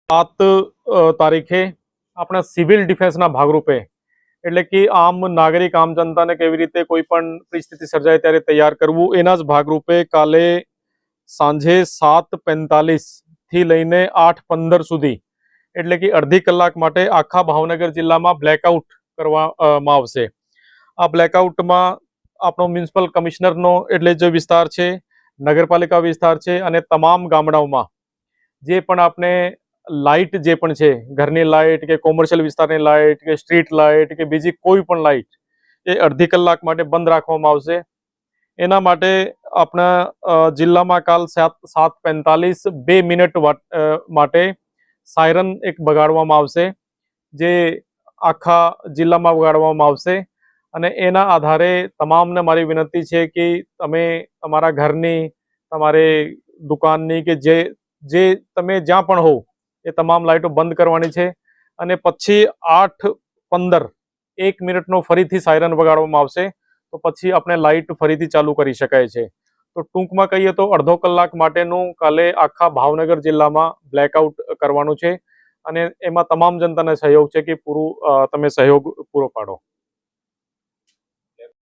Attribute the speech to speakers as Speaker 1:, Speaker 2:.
Speaker 1: 7 તારીખે આપણા સિવિલ ડિફેન્સના ભાગરૂપે એટલે કે આમ નાગરિક આમ જનતાને કેવી રીતે કોઈ પણ પરિસ્થિતિ સર્જાય ત્યારે તૈયાર કરવું એના જ ભાગરૂપે કાલે સાંજે 7:45 થી લઈને 8:15 સુધી એટલે કે અડધી કલાક માટે આખા ભાવનગર જિલ્લામાં બ્લેકઆઉટ કરવામાં આવશે। આ બ્લેકઆઉટમાં આપણો મ્યુનિસિપલ કમિશનરનો એટલે જે વિસ્તાર છે, નગરપાલિકા વિસ્તાર છે અને તમામ ગામડાઓમાં જે પણ આપણે લાઇટ જે પણ છે, ઘરની લાઇટ કે કોમર્શિયલ વિસ્તારની લાઇટ કે સ્ટ્રીટ લાઇટ કે બીજી કોઈ પણ લાઇટ એ અડધી કલાક માટે બંધ રાખવામાં આવશે। એના માટે આપણા જિલ્લામાં કાલ 7:45 2 મિનિટ માટે સાયરન એક બગાડવામાં આવશે, જે આખા જિલ્લામાં બગાડવામાં આવશે। અને એના આધારે તમામને મારી વિનંતી છે કે તમે તમારા ઘરની, તમારે દુકાનની કે જે તમે જ્યાં પણ હો એ તમામ લાઇટો બંધ કરવાની છે। અને પછી 8:15 1 મિનિટનો ફરીથી સાયરન વગાડવામાં આવશે, તો પછી આપણે લાઇટ ફરીથી ચાલુ કરી શકાય છે। તો ટૂંકમાં કહીએ તો અડધો કલાક માટેનું કાલે આખા ભાવનગર જિલ્લામાં બ્લેકઆઉટ કરવાનું છે અને એમાં તમામ જનતાને સહયોગ છે કે તમે સહયોગ પૂરો પાડો।